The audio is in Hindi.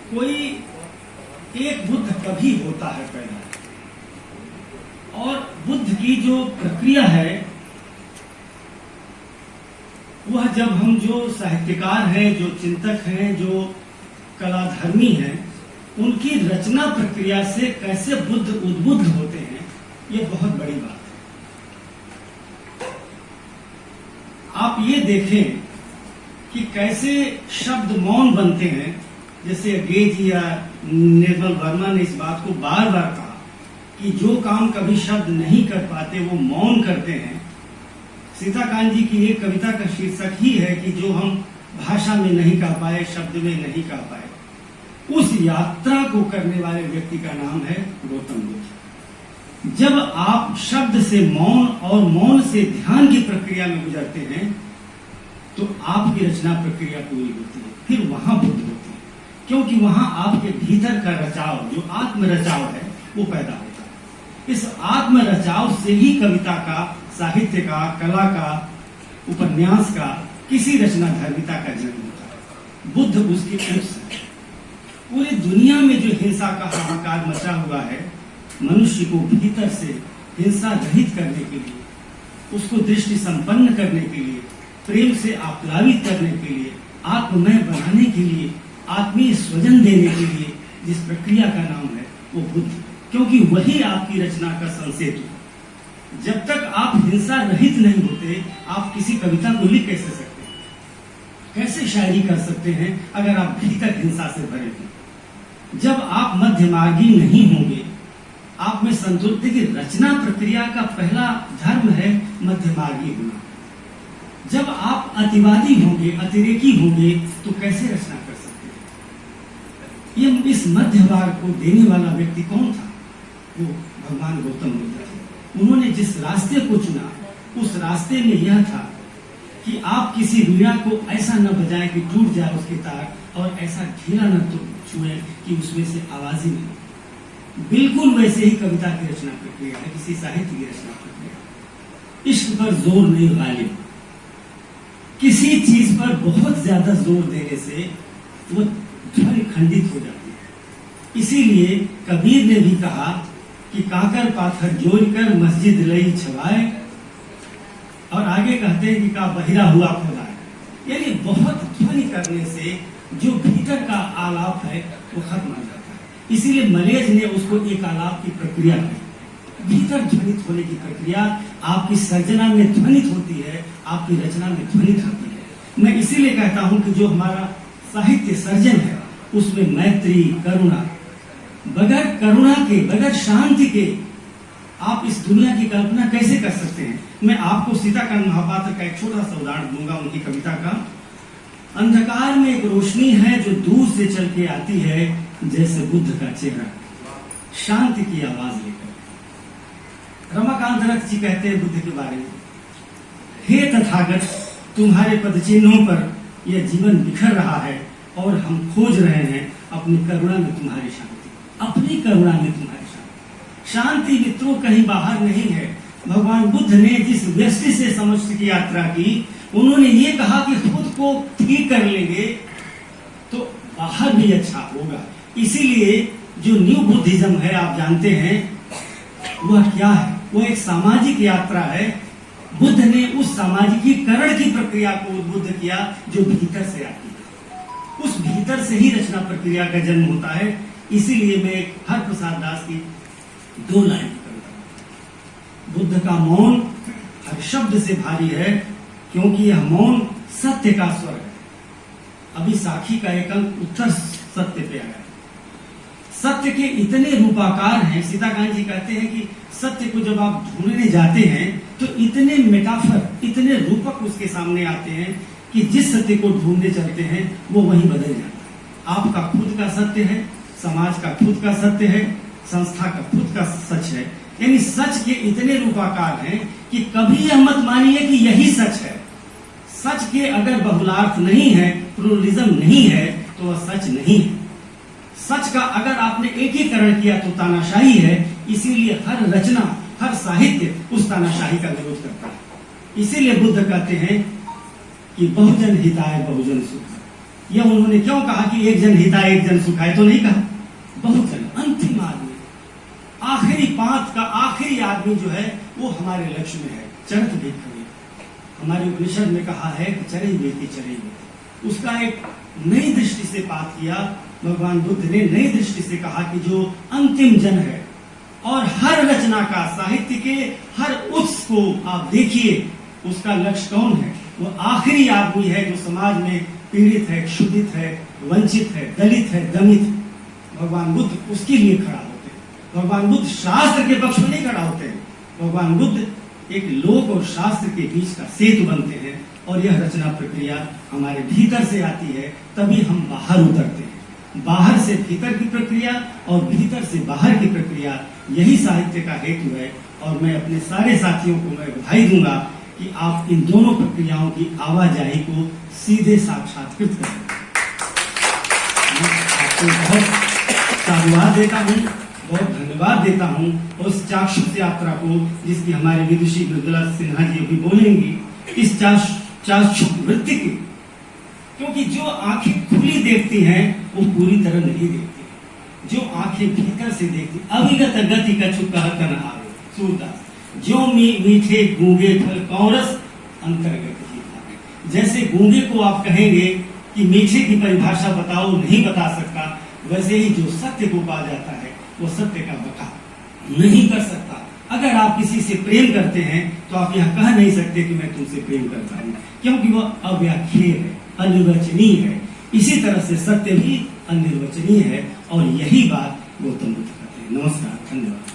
कोई एक बुद्ध कभी होता है पैदा, और बुद्ध की जो प्रक्रिया है वह जब हम जो साहित्यकार हैं, जो चिंतक हैं, जो कलाधर्मी हैं, उनकी रचना प्रक्रिया से कैसे बुद्ध उद्बुद्ध होते हैं, ये बहुत बड़ी बात है। आप ये देखें कि कैसे शब्द मौन बनते हैं। जैसे गेज या निर्मल वर्मा ने इस बात को बार बार कहा कि जो काम कभी शब्द नहीं कर पाते वो मौन करते हैं। सीताकांत जी की एक कविता का शीर्षक ही है कि जो हम भाषा में नहीं कह पाए, शब्द में नहीं कह पाए, उस यात्रा को करने वाले व्यक्ति का नाम है गौतम बुद्ध। जब आप शब्द से मौन और मौन से ध्यान की प्रक्रिया में गुजरते हैं तो आपकी रचना प्रक्रिया पूरी होती है, फिर वहां बुद्ध होती है, क्योंकि वहां आपके भीतर का रचाव, जो आत्म रचाव है, वो पैदा होता है। इस आत्म रचाव से ही कविता का, साहित्य का, कला का, उपन्यास का, किसी रचना धर्मिता का जन्म होता है। बुद्ध उसकी अंश है। पूरी दुनिया में जो हिंसा का हाहाकार मचा हुआ है, मनुष्य को भीतर से हिंसा रहित करने के लिए, उसको दृष्टि संपन्न करने के लिए, प्रेम से आप्लावित करने के लिए, आत्ममय बनाने के लिए, आत्मीय स्वजन देने के लिए जिस प्रक्रिया का नाम है वो बुद्ध, क्योंकि वही आपकी रचना का संसेतु है। जब तक आप हिंसा रहित नहीं होते, आप किसी कविता को लिख कैसे सकते हैं, कैसे शायरी कर सकते हैं अगर आप भीतर हिंसा से भरे हैं। जब आप मध्यमार्गी नहीं होंगे, आप में संतुष्टि की रचना प्रक्रिया का पहला धर्म है मध्यमार्गी होना। जब आप अतिवादी होंगे, अतिरेकी होंगे, तो कैसे रचना कर सकते हैं। ये इस मध्य मार्ग को देने वाला व्यक्ति कौन था? वो भगवान गौतम बुद्ध थे। उन्होंने जिस रास्ते को चुना, उस रास्ते में यह था कि आप किसी वीणा को ऐसा न बजाएं कि टूट जाए उसके तार, और ऐसा ढीला न तो छुए कि उसमें से आवाज ही नहीं। बिल्कुल वैसे ही कविता की रचना प्रक्रिया है, किसी साहित्य की रचना प्रक्रिया। इश्क पर जोर नहीं गालिब। किसी चीज पर बहुत ज्यादा जोर देने से वो ध्वनि खंडित हो जाती है। इसीलिए कबीर ने भी कहा कि काकर पाथर जोड़ कर मस्जिद लई छवाए, और आगे कहते हैं कि का बहिरा हुआ खुदा है। यानी बहुत ध्वनि करने से जो भीतर का आलाप है वो खत्म हो जाता है। इसीलिए मलेज ने उसको एक आलाप की प्रक्रिया कही। भीतर ध्वनित होने की प्रक्रिया आपकी सर्जना में ध्वनित होती है, आपकी रचना में ध्वनित होती है। मैं इसीलिए कहता हूं कि जो हमारा साहित्य सर्जन है उसमें मैत्री, करुणा, बगैर करुणा के, बगैर शांति के आप इस दुनिया की कल्पना कैसे कर सकते हैं। मैं आपको सीताकांत महापात्र का एक छोटा सा उदाहरण दूंगा उनकी कविता का। अंधकार में एक रोशनी है जो दूर से चल के आती है, जैसे बुद्ध का चेहरा, शांति की आवाज लेकर। रमाकांत रथ जी कहते हैं बुद्ध के बारे में, हे तथागत, तुम्हारे पद चिन्हों पर यह जीवन बिखर रहा है और हम खोज रहे हैं अपनी करुणा में तुम्हारी शांति, अपनी करुणा में तुम्हारी शांति। शांति मित्रों कहीं बाहर नहीं है। भगवान बुद्ध ने जिस व्यष्टि से समष्टि की यात्रा की, उन्होंने ये कहा कि खुद को ठीक कर लेंगे तो बाहर भी अच्छा होगा। इसीलिए जो न्यू बुद्धिज्म है, आप जानते हैं वह क्या है, वो एक सामाजिक यात्रा है। बुद्ध ने उस सामाजिकीकरण की प्रक्रिया को उद्बुद्ध किया जो भीतर से आती है। उस भीतर से ही रचना प्रक्रिया का जन्म होता है। इसीलिए मैं हर प्रसाद दास की 2 लाइन करूंगा। बुद्ध का मौन हर शब्द से भारी है, क्योंकि यह मौन सत्य का स्वर है। अभी साखी का एक अंक उत्तर सत्य पे आया। सत्य के इतने रूपाकार हैं, सीताकांत जी कहते हैं कि सत्य को जब आप ढूंढने जाते हैं तो इतने मेटाफर, इतने रूपक उसके सामने आते हैं कि जिस सत्य को ढूंढने चलते हैं वो वहीं बदल जाता है। आपका खुद का सत्य है, समाज का खुद का सत्य है, संस्था का खुद का सच है। यानी सच के इतने रूपाकार हैं कि कभी यह मत मानिए कि यही सच है। सच के अगर बहुलार्थ नहीं है, प्लुरलिज्म नहीं है, तो वह सच नहीं है। सच का अगर आपने एकीकरण किया तो तानाशाही है। इसीलिए हर रचना, हर साहित्य उस तानाशाही का विरोध करता है। इसीलिए बुद्ध कहते हैं कि बहुजन हिताय बहुजन सुख। यह उन्होंने क्यों कहा कि एक जन हिताय एक जन सुखाय, तो नहीं कहा, बहुत जन, अंतिम आदमी, आखिरी पांत का आखिरी आदमी जो है वो हमारे लक्ष्य में है। चरत भिक्षुवे, हमारे उपनिषद में कहा है कि चरे वेति चरे वेति, उसका एक नई दृष्टि से पाठ किया। भगवान बुद्ध ने नई दृष्टि से कहा कि जो अंतिम जन है, और हर रचना का, साहित्य के हर उत्स को आप देखिए, उसका लक्ष्य कौन है? वो आखिरी आदमी है जो समाज में पीड़ित है, क्षुधित है, वंचित है, दलित है, दमित है। भगवान बुद्ध उसके लिए खड़ा होते हैं। भगवान बुद्ध शास्त्र के पक्ष में नहीं खड़ा होते हैं। भगवान बुद्ध एक लोक और शास्त्र के बीच का सेतु बनते हैं, और यह रचना प्रक्रिया हमारे भीतर से आती है, तभी हम बाहर उतरते हैं। बाहर से भीतर की प्रक्रिया और भीतर से बाहर की प्रक्रिया, यही साहित्य का हेतु है। और मैं अपने सारे साथियों को मैं बधाई दूंगा कि आप इन दोनों प्रक्रियाओं की आवाजाही को सीधे साक्षात्कृत करें। आपको बहुत साधुवाद देता हूँ, बहुत धन्यवाद देता हूँ उस चाक्षुष यात्रा को, जिसकी हमारे विदुषी मृदुला सिन्हा जी अभी बोलेंगी, इस चाक्षुष वृत्ति की। क्योंकि जो आंखें खुली देखती हैं वो पूरी तरह नहीं देखती, जो आंखें भीतर से देखती, अविगत गति कछु कहत न आवे, सूरदास, जो मीठे गूंगे फल कौरस अंतर्गत ही भावे। जैसे गूंगे को आप कहेंगे कि मीठे की परिभाषा बताओ, नहीं बता सकता, वैसे ही जो सत्य को पा जाता है वो सत्य का बका नहीं कर सकता। अगर आप किसी से प्रेम करते हैं तो आप यह कह नहीं सकते कि मैं तुमसे प्रेम करता हूं, क्योंकि वह अव्याख्येय है, अनिर्वचनीय है। इसी तरह से सत्य भी अनिर्वचनीय है, और यही बात गौतम बुद्ध कहते हैं। नमस्कार, धन्यवाद।